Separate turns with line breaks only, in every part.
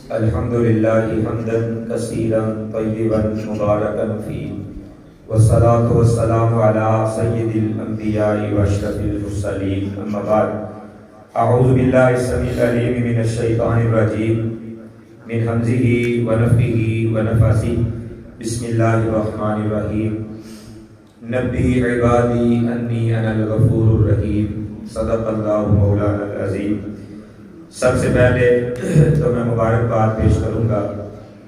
الحمد لله حمدا كثيرا طيبا مباركا فيه والصلاة والسلام على سيد الأنبياء وأشرف المرسلين أما بعد أعوذ بالله السميع العليم من الشيطان الرجيم من همزه ونفخه ونفثه بسم الله الرحمن الرحيم نبئ عبادي أني أنا الغفور الرحيم صدق الله مولانا العظيم۔ سب سے پہلے تو میں مبارکباد پیش کروں گا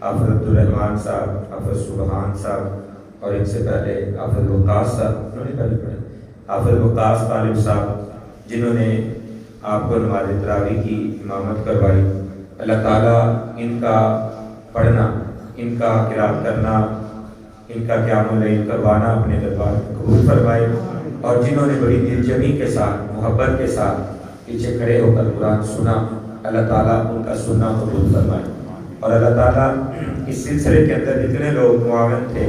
حافظ عبدالرحمان صاحب، حافظ سبحان صاحب اور ان سے پہلے حافظ وقاص صاحب، حافظ وقاص طالب صاحب جنہوں نے آپ کو نماز تراویح کی امامت کروائی۔ اللہ تعالیٰ ان کا پڑھنا، ان کا قرات کرنا، ان کا قیام اللیل کروانا اپنے دربار میں قبول فرمائے، اور جنہوں نے بڑی دل جمی کے ساتھ، محبت کے ساتھ پیچھے کھڑے ہو کر قرآن سنا، اللہ تعالیٰ ان کا سننا قبول فرمائے۔ اور اللہ تعالیٰ اس سلسلے کے اندر جتنے لوگ معاون تھے،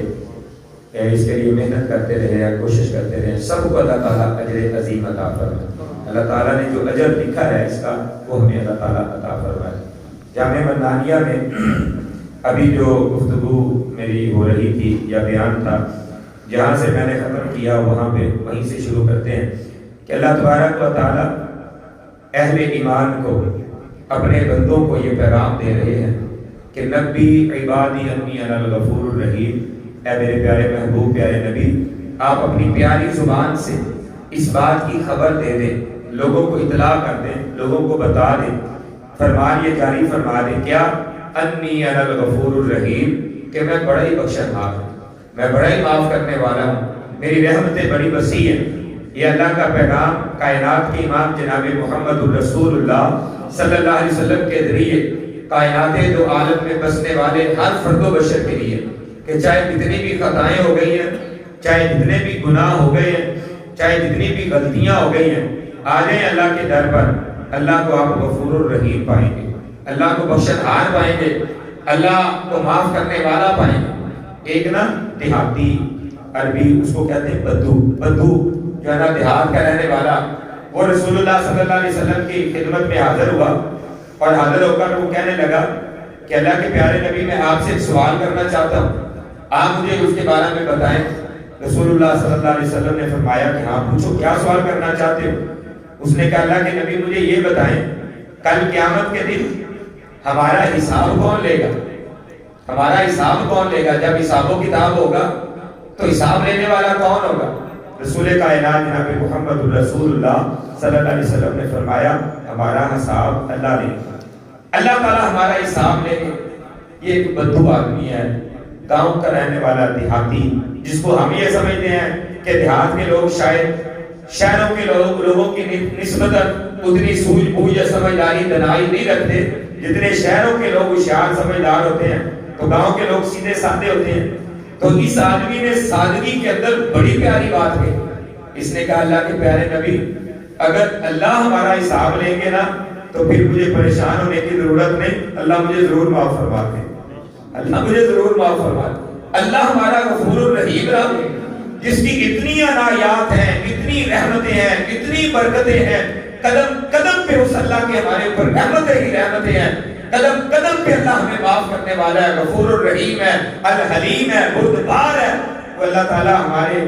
اس کے لیے محنت کرتے رہے یا کوشش کرتے رہے، سب کو اللہ تعالیٰ اجر عظیم عطا فرمائے۔ اللہ تعالیٰ نے جو اجر لکھا ہے اس کا، وہ ہمیں اللہ تعالیٰ عطا فرمائے۔ جامعہ منانیہ میں ابھی جو گفتگو میری ہو رہی تھی یا بیان تھا، جہاں سے میں نے ختم کیا وہیں سے شروع کرتے ہیں کہ اللہ تبارک و تعالیٰ اہل ایمان کو، اپنے بندوں کو یہ پیغام دے رہے ہیں کہ نبی عبادی انی انا الغفور الرحیم، اے میرے پیارے محبوب، پیارے نبی، آپ اپنی پیاری زبان سے اس بات کی خبر دے دیں، لوگوں کو اطلاع کر دیں، لوگوں کو بتا دیں، فرمان یہ جاری فرما دیں کیا؟ انی انا الغفور الرحیم، کہ میں بڑا ہی بخشنہار ہوں، میں بڑا ہی معاف کرنے والا ہوں، میری رحمتیں بڑی وسیع ہیں۔ یہ اللہ کا پیغام کائنات کے امام جناب محمد الرسول اللہ صلی اللہ علیہ وسلم کے ذریعے کائنات دو عالم میں بسنے والے ہر فرد و بشر کے لیے، کہ چاہے جتنی بھی خطائیں ہو گئی ہیں، چاہے جتنے بھی گناہ ہو گئے ہیں، چاہے جتنی بھی غلطیاں ہو گئی ہیں، آ جائیں اللہ کے در پر، اللہ کو آپ غفور الرحیم پائیں گے، اللہ کو بخشنہار پائیں گے، اللہ کو معاف کرنے والا پائیں گے۔ ایک نا دیہاتی، عربی اس کو کہتے ہیں بدو جو ہے نا دیہات کا رہنے والا، وہ رسول اللہ صلی اللہ علیہ وسلم کی خدمت میں حاضر ہوا، اور حاضر ہو کر وہ کہنے لگا کہ اللہ کے پیارے نبی، میں آپ سے ایک سوال کرنا چاہتا ہوں، آپ مجھے اس کے بارے میں بتائیں۔ رسول اللہ صلی اللہ علیہ وسلم نے فرمایا کہ ہاں پوچھو، کیا سوال کرنا چاہتے ہو؟ اس نے کہا اللہ کے نبی مجھے یہ بتائیں، کل قیامت کے دن ہمارا حساب کون لے گا؟ ہمارا حساب کون لے گا؟ جب حساب و کتاب ہوگا تو حساب لینے والا کون ہوگا؟ رسول کائنات جناب محمد الرسول اللہ صلی اللہ علیہ وسلم نے فرمایا ہمارا حساب اللہ لے گا، اللہ تعالیٰ ہمارا حساب لے گا۔ یہ ایک بدو آدمی ہے، گاؤں کا رہنے والا دیہاتی، جس کو ہم یہ سمجھتے ہیں کہ دیہات کے لوگ شاید شہروں کے لوگوں کی نسبت اتنی سوجھ بوجھ یا سمجھداری دنائی نہیں رکھتے جتنے شہروں کے لوگ ہوشیار سمجھدار ہوتے ہیں، تو گاؤں کے لوگ سیدھے سادے ہوتے ہیں۔ تو اس آدمی نے سادگی کے اندر بڑی پیاری بات کہی، اس نے کہا اللہ کے پیارے نبی، اگر اللہ ہمارا حساب لیں گے نا تو پھر مجھے پریشان ہونے کی ضرورت نہیں، اللہ مجھے ضرور معاف فرما دے، اللہ مجھے ضرور معاف فرما دے۔ اللہ ہمارا غفور الرحیم رب ہے، جس کی اتنی عنایات ہیں، اتنی رحمتیں ہیں، اتنی برکتیں ہیں، قدم قدم پہ اس اللہ کے ہمارے اوپر رحمتیں ہی رحمتیں ہیں، قدم قدم پہ اللہ ہمیں معاف کرنے والا ہے، غفور الرحیم ہے، الحلیم ہے، بردبار ہے۔ وہ اللہ تعالیٰ ہمارے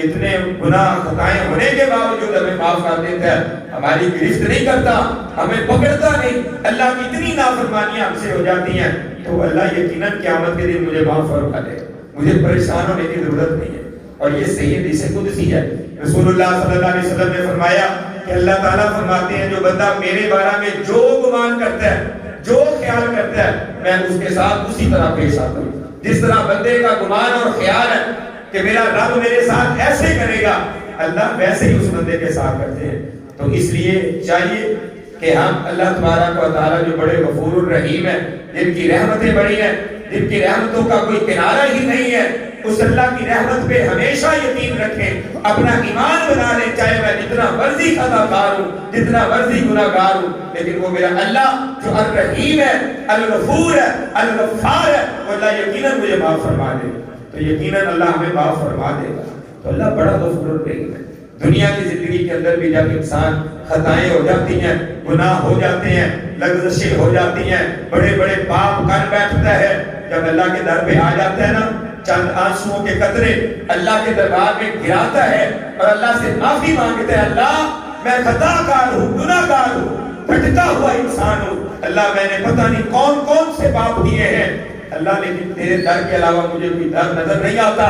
اتنے گناہ خطائیں ہونے کے باوجود ہمیں معاف کر دیتا ہے، ہماری گرفت نہیں کرتا، ہمیں پکڑتا نہیں۔ اللہ کی اتنی نافرمانیاں ہم سے ہو جاتی ہیں تو اللہ یقیناً قیامت کے دن مجھے معاف فرما دے، مجھے پریشان ہونے کی ضرورت نہیں ہے۔ اور یہ صحیح حدیث قدسی ہے، رسول اللہ صلی اللہ علیہ وسلم نے فرمایا کہ اللہ تعالیٰ فرماتے ہیں جو بندہ میرے بارے میں جو گمان کرتا ہے، جو خیال کرتا ہے، میں اس کے ساتھ اسی طرح پیش آتا ہوں۔ جس طرح بندے کا گمان اور خیال ہے کہ میرا رب میرے ساتھ ایسے کرے گا، اللہ ویسے ہی اس بندے کے ساتھ کرتے ہیں۔ تو اس لیے چاہیے کہ ہم اللہ تبارک و تعالیٰ جو بڑے غفور الرحیم ہیں، جن کی رحمتیں بڑی ہیں، جن کی رحمتوں کا کوئی کنارہ ہی نہیں ہے، اس اللہ کی رحمت پہ ہمیشہ یقین رکھیں، اپنا ایمان بنا لیں، چاہے میں جتنا مرضی خطا کار ہوں، جتنا مرضی گناہ گار ہوں، لیکن وہ میرا اللہ جو الرحیم ہے، الغفور ہے، الغفار ہے، وہ اللہ یقیناً مجھے معاف فرما دے گا۔ تو یقیناً اللہ ہمیں معاف فرما دے گا۔ تو اللہ بڑا غفور الرحیم ہے۔ دنیا کی زندگی کے اندر بھی جب انسان خطائیں ہو جاتی ہیں، گناہ ہو جاتے ہیں، لغزشیں ہو جاتی ہیں، بڑے بڑے پاپ کر بیٹھتا ہے، جب اللہ کے در پہ آ جاتا ہے نا، چند آنسوؤں کے قطرے اللہ کے دربار میں گراتا ہے اور اللہ سے معافی مانگتا ہے، اللہ میں خطا کار ہوں، گناہ گار ہوں، پھٹتا ہوا انسان ہوں، اللہ میں نے پتہ نہیں کون کون سے پاپ کیے ہیں، اللہ لیکن تیرے در کے علاوہ مجھے کوئی در نظر نہیں آتا،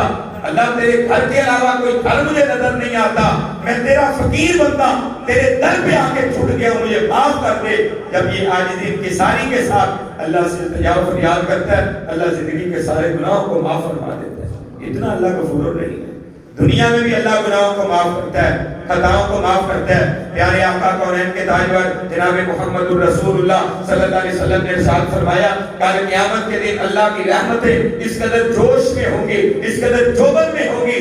اللہ تیرے گھر کے علاوہ کوئی گھر مجھے نظر نہیں آتا، میں تیرا فقیر بندہ تیرے در پہ آ کے چھٹ گیا، مجھے معاف کر دے۔ جب یہ عاجزی انکساری کے ساتھ اللہ سے التجا و فریاد کرتا ہے، اللہ زندگی کے سارے گناہوں کو معاف فرما دیتا ہے۔ اتنا اللہ غفور الرحیم ہے، دنیا میں بھی اللہ گناہوں کو معاف کرتا ہے، خطاؤں کو معاف کرتا ہے۔ پیارے آقا کونین کے تاجور جناب محمد الرسول اللہ صلی اللہ علیہ وسلم نے ارشاد فرمایا، کل قیامت کے دن اللہ کی رحمتیں اس قدر جوش میں ہوں گی، اس قدر جوبن میں ہوں گی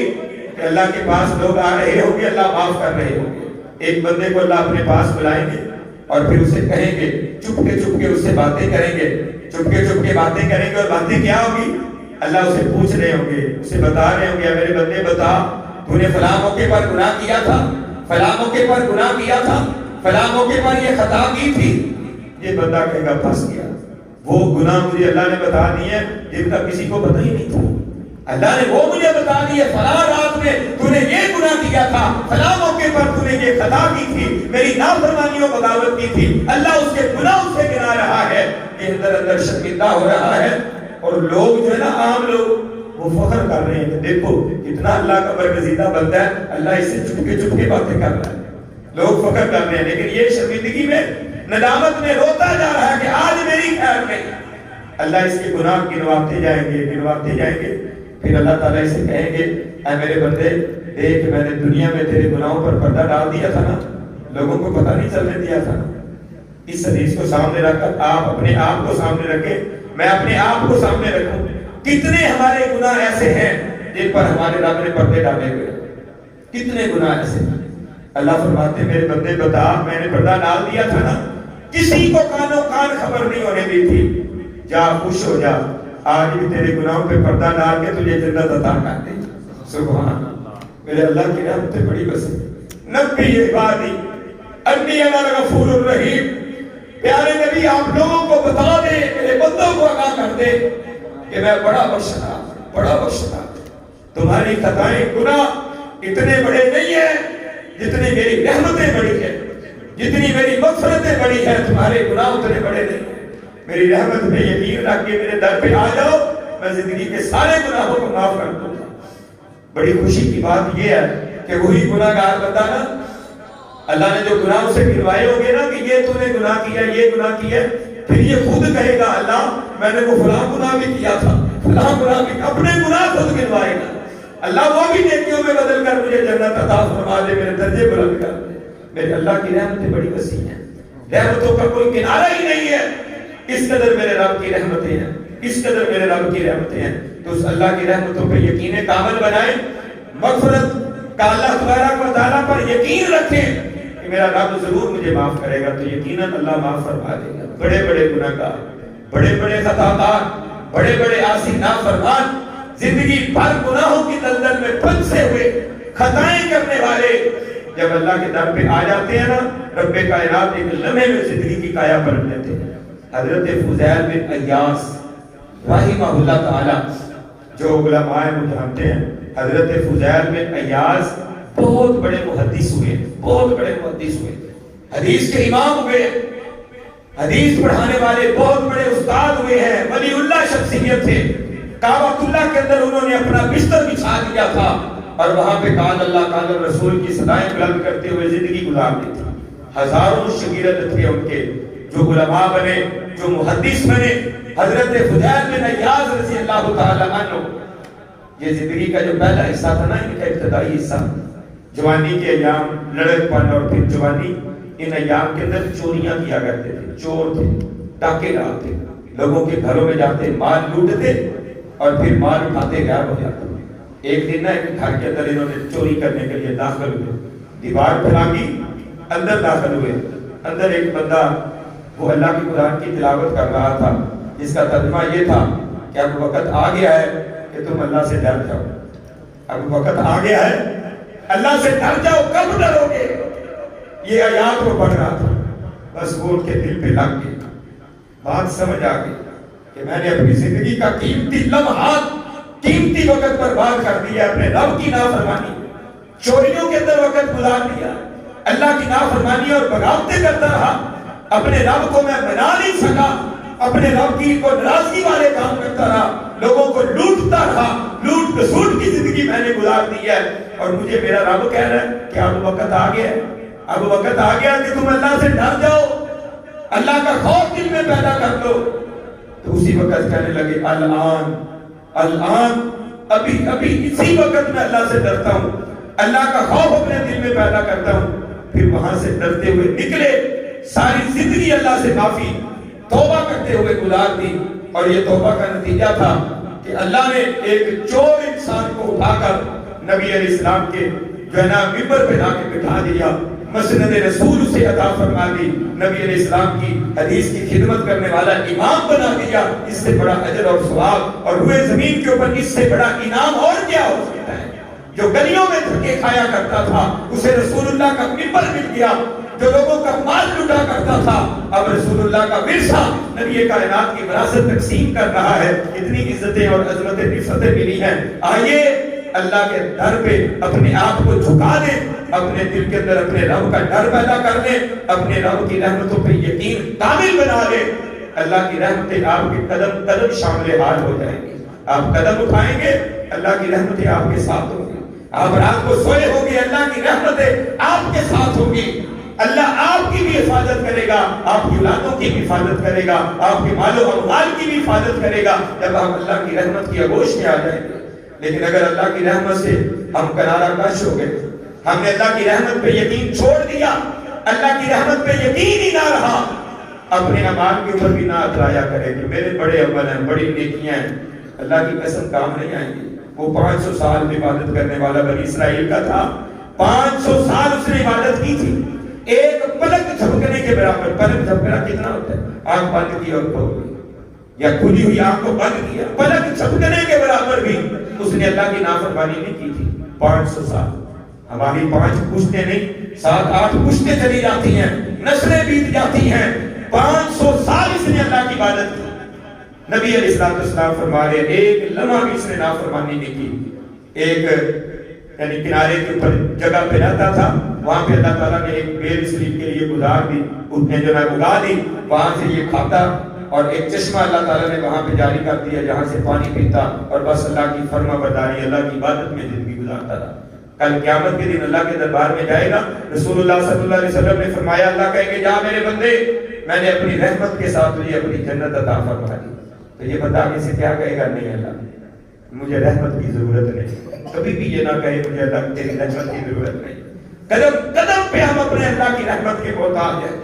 کہ اللہ کے پاس لوگ آ رہے ہوں گے، اللہ معاف کر رہے ہوں گے۔ ایک بندے کو اللہ اپنے پاس بلائیں گے اور پھر اسے کہیں گے، چپ کے اس سے باتیں کریں گے، چپ کے باتیں کریں گے، اور باتیں کیا ہوگی؟ اللہ اسے پوچھ رہے ہوں گے، اسے بتا رہے ہوں گے، میرے بندے بتا، تو نے فلاں موقع پر گناہ کیا تھا، فلاں موقع پر گناہ کیا تھا، فلاں موقع پر یہ خطا کی تھی۔ یہ بندہ کہے گا پھنس گیا، وہ گناہ مجھے اللہ نے بتا دیے جن کا کسی کو پتہ ہی نہیں تھا، اللہ نے وہ مجھے بتا دیے، فلاں رات میں تو نے یہ گناہ کیا تھا، فلاں موقع پر تو نے یہ خطا کی تھی، میری نافرمانیوں بغاوت کی تھی، اللہ اس کے گناہوں سے گنا رہا ہے، یہ اندر شرمندہ ہو رہا ہے۔ اور لوگ جو ہے نا، عام لوگ وہ فخر کر رہے ہیں کہ دیکھو کتنا اللہ کا برگزیدہ بندہ ہے، اللہ اس سے چپ کے باتیں کر رہا ہے، لوگ فخر کر رہے ہیں، لیکن یہ شرمندگی میں، ندامت میں روتا جا رہا ہے کہ آج میری خیر نہیں۔ اللہ اس کے گناہ گنواتے جائیں گے، پھر اللہ تعالیٰ اسے کہیں گے، اے میرے بندے دیکھ، میں نے دنیا میں تیرے گناہوں پر پردہ ڈال دیا تھا نا، لوگوں کو پتہ نہیں چلنے دیا تھا نا۔ اس حدیث کو سامنے رکھ کر آپ اپنے آپ کو سامنے رکھیں، میں اپنے آپ کو سامنے رکھوں، کتنے ہمارے گناہ ایسے ہیں جن پر ہمارے رب نے پردے ڈالے ہوئے، کتنے گناہ ایسے ہیں۔ اللہ فرماتے میرے بندے بتا، میں نے پردہ ڈال دیا تھا نا، کسی کو کانوں کان خبر نہیں ہونے دی تھی، جا خوش ہو جا، آج بھی تیرے گناہوں پہ پردہ ڈال کے تجھے جنت عطا کر دے۔ سبحان اللہ، میرے اللہ کی رحمتیں بڑی وسیع، نبی عبادی انی انا الغفور الرحیم۔ پیارے نبی آپ لوگوں کو بتا دے، میرے بندوں کو آگاہ کر دے کہ میں بڑا بخشنا، تمہاری خطائیں گناہ اتنے بڑے نہیں ہیں جتنی میری رحمتیں بڑی ہیں، جتنی میری مغفرتیں بڑی ہیں، تمہارے گناہ اتنے بڑے نہیں ہیں۔ میری رحمت پہ یقین رکھ کے میرے در پہ آ جاؤ، میں زندگی کے سارے گناہوں کو معاف کر دوں گا۔ بڑی خوشی کی بات یہ ہے کہ وہی گناہ گار بندہ نا، اللہ نے جو گناہ اسے گنوائے ہوں گے نا کہ یہ تو نے گناہ کیا، یہ گناہ کیا، پھر یہ خود کہے گا اللہ میں نے وہ فلاں گناہ بھی کیا تھا، فلاں گناہ بھی، اپنے گناہ خود گنوائے گا۔ اللہ وہ بھی نیکیوں میں بدل کر مجھے جنت عطا فرما دے، میرے درجے بلند کر دے۔ میرے اللہ کی رحمتیں بڑی وسیع ہیں، رحمتوں کا کوئی کنارہ ہی نہیں ہے، اس قدر میرے رب کی رحمتیں ہیں، اس قدر میرے رب کی رحمتیں ہیں۔ تو اس اللہ کی رحمتوں پہ یقین کامل بنائیں، مغفرت کا اللہ تبارک و تعالیٰ پر یقین رکھیں کہ میرا رب ضرور مجھے معاف کرے گا، تو یقیناً اللہ معاف فرما دے گا۔ بڑے بڑے گناہ گار، بڑے بڑے خطاکار، بڑے بڑے عاصی نافرمان، زندگی بھر گناہوں کی دلدل میں پھنسے ہوئے، خطائیں کرنے والے، جب اللہ کے در پہ آ جاتے ہیں نا، رب کائنات ایک لمحے میں زندگی کی کایا پلٹ لیتے ہیں۔ حضرت فضیل بن عیاض رحمہ اللہ تعالی، جو علماء جانتے ہیں، حضرت فضیل بن عیاض بہت بڑے محدث ہوئے، بہت بڑے محدث ہوئے، حدیث کے امام ہوئے، حدیث پڑھانے والے بہت بڑے استاد ہوئے ہیں، ولی اللہ شخصیت تھے۔ کعبۃ اللہ کے اندر انہوں نے اپنا بستر بچھا دیا تھا اور وہاں پہ قال اللہ قال الرسول کی صدائیں بلند کرتے ہوئے زندگی گزار دی تھی۔ ہزاروں شاگرد تھے ان کے، جو علماء بنے، جو محدث بنے۔ حضرت فضیل بن عیاض رضی اللہ تعالی عنہ، یہ زندگی کا جو پہلا حصہ تھا نا، ان کا ابتدائی حصہ، جوانی کے ایام، لڑک پن اور پھر جوانی، ان ایام کے اندر چوریاں کیا کرتے تھے، چور تھے، ڈاکے ڈالتے، لوگوں کے گھروں میں جاتے، مال لوٹتے اور پھر مال اٹھاتے غائب ہو جاتے۔ ایک دن نا ایک گھر کے اندر انہوں نے چوری کرنے کے لیے داخل ہوئے، دیوار پھلانگی، اندر داخل ہوئے۔ اندر ایک بندہ وہ اللہ کی قرآن کی تلاوت کر رہا تھا، جس کا ترجمہ یہ تھا کہ اب وقت آ گیا ہے کہ تم اللہ سے ڈر جاؤ، اب وقت آ گیا ہے اللہ سے ڈر جاؤ، کب ڈرو گے؟ یہ آیات وہ پڑھ رہا تھا، بس وہ ان کے دل پہ لگ گئے۔ بات سمجھ آ گئی کہ میں نے اپنی زندگی کا قیمتی لمحات، قیمتی وقت برباد کر دیا، اپنے رب کی نافرمانی، چوریوں کے اندر وقت گزار دیا، اللہ کی نافرمانی اور بغاوتیں کرتا رہا، اپنے رب کو میں بنا نہیں سکا، اپنے رب کی کو ناراضگی والے کام کرتا رہا، لوگوں کو لوٹتا رہا، لوٹ کسوٹ کی زندگی میں نے گزار دی ہے، اور مجھے میرا رب کہہ رہا ہے کہ اب وقت آ گیا ہے، اب وقت آ گیا کہ تم اللہ سے ڈر جاؤ، اللہ کا خوف دل میں پیدا کر دو۔ تو اسی وقت کہنے لگے الان ابھی اسی وقت میں اللہ سے ڈرتا ہوں، اللہ کا خوف اپنے دل میں پیدا کرتا ہوں۔ پھر وہاں سے ڈرتے ہوئے نکلے، ساری زندگی اللہ سے معافی توبہ کرتے ہوئے گزار دی، اور یہ توبہ کا نتیجہ تھا کہ اللہ نے ایک چور انسان کو اٹھا کر نبی علیہ السلام کے جو ہے نا ممبر پہ لا کے بٹھا دیا، مسند رسول اسے عطا فرما دی، نبی علیہ السلام کی حدیث کی خدمت کرنے والا امام بنا دیا۔ اس سے بڑا اجر اور ثواب اور روئے زمین کے اوپر اس سے بڑا انعام اور کیا ہو سکتا ہے؟ جو گلیوں میں دھکے کھایا کرتا تھا اسے رسول اللہ کا ممبر مل گیا، جو لوگوں کا مال لوٹا کرتا تھا اب رسول اللہ کا ورثہ نبی کائنات کی وراثت تقسیم کر رہا ہے۔ اتنی عزتیں اور عظمتیں رفتیں ملی ہیں۔ آئیے اللہ کے در پہ اپنے آپ کو جھکا دیں، اپنے دل کے اندر اپنے رب کا ڈر پیدا کر لیں، اپنے رب کی رحمتوں پہ یقین کامل بنا لیں۔ اللہ کی رحمتیں آپ کے قدم قدم شامل حال ہو جائیں گی۔ آپ قدم اٹھائیں گے، اللہ کی رحمتیں آپ کے ساتھ ہوں گی۔ آپ رات کو سوئے ہوگی، اللہ کی رحمتیں آپ کے ساتھ ہوں گی۔ اللہ آپ کی بھی حفاظت کرے گا، آپ کی اولادوں کی بھی حفاظت کرے گا، آپ کے مال و اموال کی بھی حفاظت کرے گا جب آپ اللہ کی رحمت کی آغوش میں آ جائیں گے۔ لیکن اگر اللہ کی رحمت سے ہم کنارہ کش ہو گئے، ہم نے اللہ کی رحمت پہ یقین چھوڑ دیا، اللہ کی رحمت پہ یقین ہی نہ رہا، اپنے اعمال کے اوپر بھی نہ اترایا کرے کہ میرے بڑے عمل ہیں، بڑی نیکیاں ہیں، اللہ کی قسم کام نہیں آئیں گی۔ وہ 500 سال میں عبادت کرنے والا بنی اسرائیل کا تھا، 500 سال اس نے عبادت کی تھی، ایک پلک جھپکنے کے برابر۔ پلک جھپکنا کتنا ہوتا ہے؟ آنکھ بند کی اور کھول دی، یا کھلی ہوئی آنکھ کو بند کیا، پلک جھپکنے کے برابر بھی اس نے اللہ کی نافرمانی نہیں کی تھی۔ 500 سال، ہماری 5 پشتیں نہیں 7-8 پشتیں چلی جاتی ہیں، نسلیں بیت جاتی ہیں، 500 سال اس نے اللہ کی عبادت کی۔ نبی علیہ السلام فرما رہے ایک لمحہ بھی اس نے نافرمانی نہیں کی۔ ایک یعنی کنارے کے اوپر جگہ پہ رہتا تھا، وہاں پہ اللہ تعالیٰ نے ایک بیل اس لیے کے لیے گزار دی، اس نے جو ہے اگا دی، وہاں سے یہ کھاتا، اور ایک چشمہ اللہ تعالیٰ نے وہاں پہ جاری کر دیا جہاں سے پانی پیتا، اور بس اللہ کی فرما برداری، اللہ کی عبادت میں زندگی گزارتا رہا۔ کل قیامت کے دن اللہ کے دربار میں جائے گا، رسول اللہ صلی اللہ علیہ وسلم نے فرمایا اللہ کہے گے جا میرے بندے، میں نے اپنی رحمت کے ساتھ تجھے اپنی جنت عطا فرما دی۔ تو یہ بندہ آگے سے کیا کہے گا؟ نہیں اللہ مجھے رحمت کی ضرورت نہیں، کبھی بھی یہ نہ کہے مجھے اللہ تیری رحمت کی ضرورت نہیں۔ قدم قدم پہ ہم اپنے اللہ کی رحمت کے محتاج ہیں۔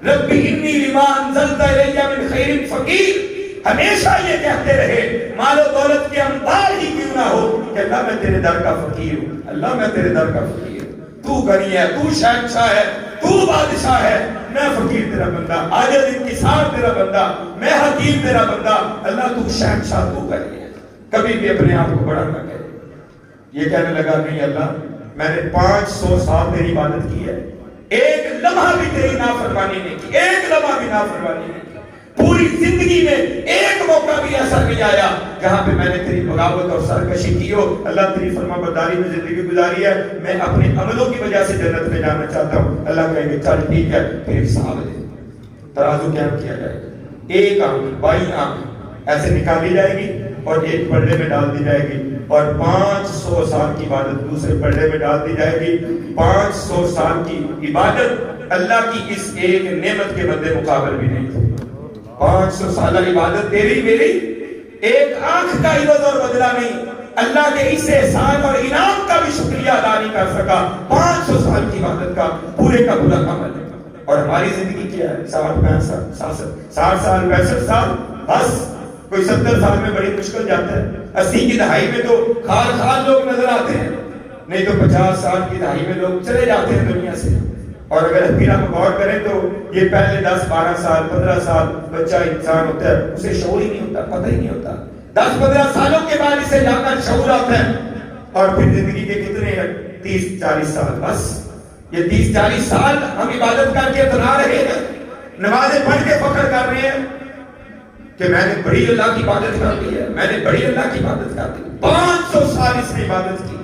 رب انی لما انزلت الی من خیر فقیر، ہمیشہ یہ کہتے رہے مال و دولت کے امداد ہی کیوں نہ ہو کہ اللہ میں تیرے در کا فقیر ہوں، اللہ میں تیرے در کا فقیر ہوں، تو غنی ہے، تو شہنشاہ ہے، تو بادشاہ ہے، میں فقیر تیرا بندہ، عاجز انکسار تیرا بندہ، میں حکیم تیرا بندہ، اللہ تو شہنشاہ، تو غنی ہے۔ کبھی بھی اپنے آپ کو بڑا نہ کہے۔ یہ کہنے لگا نہیں اللہ میں نے 500 سال تیری عبادت کی ہے، ایک لمحہ بھی تیری نافرمانی نہیں کی، ایک لمحہ بھی نافرمانی نہیں کی، پوری زندگی میں ایک موقع بھی ایسا نہیں آیا جہاں پہ میں نے تیری بغاوت اور سرکشی کی ہو، اللہ تیری فرما برداری میں زندگی گزاری ہے، میں اپنے عملوں کی وجہ سے جنت میں جانا چاہتا ہوں۔ اللہ کہیں گے چل ٹھیک ہے، پھر حساب دے، ترازو قائم کیا جائے گا، ایک آنکھ بائیں آنکھ ایسے نکالی جائے گی اور ایک پلڑے میں ڈال دی جائے گی، اور 500 سال کی عبادت دوسرے پلڑے میں ڈال دی جائے گی۔ 500 سال کی عبادت اللہ کی اس ایک نعمت کے بدلے مقابل بھی نہیں تھی۔ 500 سالہ عبادت تیری میری ایک آنکھ کا عوض اور بدلہ نہیں، اللہ کے اس احسان اور انعام کا بھی شکریہ ادا نہیں کر سکا۔ 500 سال کی عبادت کا پورے کا پورا عمل ہے، اور ہماری زندگی کیا ہے؟ 60 سال 65 سال، بس کوئی 70 سال میں بڑی مشکل جاتا ہے، 80 کی دہائی میں تو خال لوگ نظر آتے ہیں، نہیں تو 50 سال کی دہائی میں لوگ چلے جاتے ہیں دنیا سے۔ اور اگر پھر ہم غور کریں تو یہ پہلے 10-12 سال 15 سال بچہ انسان ہوتا ہے، اسے شعور ہی نہیں ہوتا، پتہ ہی نہیں ہوتا، 10-15 سالوں کے بعد اسے جا کر شعور آتا ہے، اور پھر زندگی کے کتنے 30-40 سال، بس یہ 30-40 سال ہم عبادت کر کے بنا رہے ہیں، نمازیں پڑھ کے فخر کر رہے ہیں، کہ میں نے بڑی اللہ کی عبادت کر لی ہے، میں نے بڑی اللہ کی عبادت کر لی، 500 سال اس نے عبادت کی،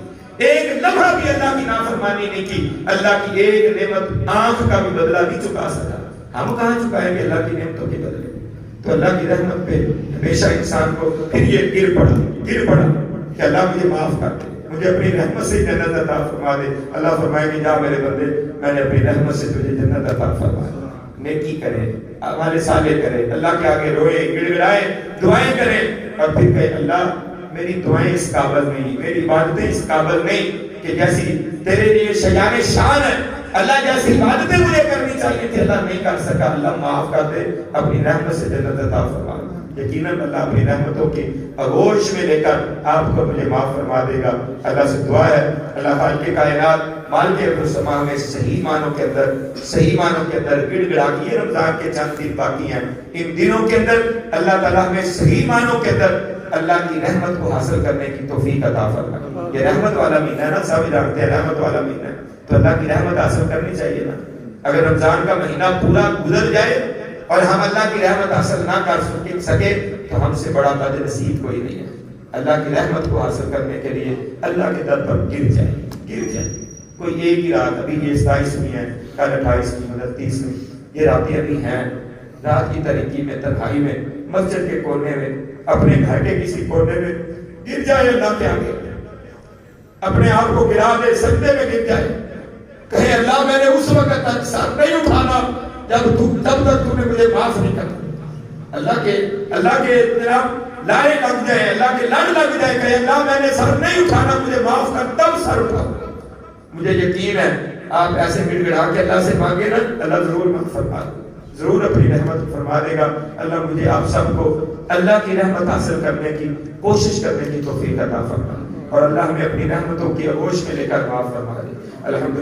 ایک لمحہ بھی اللہ کی نافرمانی نہیں کی، اللہ کی ایک نعمت آنکھ کا بھی بدلہ نہیں چکا سکا۔ ہم کہاں چکائیں گے اللہ کی نعمتوں کے بدلے؟ تو اللہ کی رحمت پہ ہمیشہ انسان کو پھر یہ گر پڑا کہ اللہ مجھے معاف کر دے، مجھے اپنی رحمت سے جنت عطا فرما دے۔ اللہ فرمائے کہ جا میرے بندے، میں نے اپنی رحمت سے تجھے جنت عطا فرما دے۔ نیکی کرے، اعمال صالح کرے، اللہ کے آگے روئے، گڑ گڑائے، دعائیں کرے، اور پھر کہے اللہ میری دعائیں اس قابل نہیں، میری عبادتیں اس قابل نہیں کہ جیسی تیرے لیے شجاع شان ہے، اللہ جیسی عبادتیں مجھے کرنی چاہیے تھی اللہ نہیں کر سکا، اللہ معاف کر دے، اپنی رحمت سے جنت عطا فرما دے۔ یقیناً اللہ اپنی رحمتوں کی آغوش میں لے کر آپ کو مجھے معاف فرما دے گا۔ اللہ سے دعا ہے اللہ خالق کائنات مالک السماء میں صحیح معنوں کے اندر گڑ گڑا کے، یہ رمضان کے چند دن باقی ہیں، ان دنوں کے اندر اللہ تعالیٰ ہمیں صحیح معنوں کے اندر اللہ کی رحمت کو حاصل کرنے کی توفیق عطا فرمائے۔ یہ رحمت والا مہینہ ہے نا، سب جانتے ہیں رحمت والا مہینہ ہے، تو اللہ کی رحمت حاصل کرنی چاہیے نا۔ اگر رمضان کا مہینہ پورا گزر جائے اور ہم اللہ کی رحمت حاصل نہ کر سکے تو ہم سے بڑا بد نصیب کوئی نہیں ہے۔ اللہ کی رحمت کو حاصل کرنے کے لیے اللہ کے در پر گر جائے۔ کوئی ایک ہی رات، ابھی یہ 27ویں ہے، کل 28ویں، 29ویں، یہ راتیں ابھی ہیں، رات کی تاریکی میں، تنہائی میں، مسجد کے کونے میں، اپنے گھر کے کسی کونے میں گر جائے اللہ کے آگے، اپنے آپ کو گرا دے، سجدے میں گر جائے، کہے اللہ میں نے اس وقت تک سر نہیں اٹھانا جب تک تو نے مجھے معاف نہیں کرنا۔ اللہ کے جناب لائے لگ جائے، اللہ کے لڑ لگ جائے، کہے اللہ میں نے سر نہیں اٹھانا مجھے معاف کر، تب سر اٹھاؤں۔ مجھے یقین ہے آپ ایسے گڑ گڑا کے اللہ سے مانگے نا، اللہ ضرور معاف فرما دے، ضرور اپنی رحمت فرما دے گا۔ اللہ مجھے آپ سب کو اللہ کی رحمت حاصل کرنے کی کوشش کرنے کی توفیق عطا فرما، اور اللہ ہمیں اپنی رحمتوں کی آغوش میں لے کر معاف فرما دے۔ الحمدللہ۔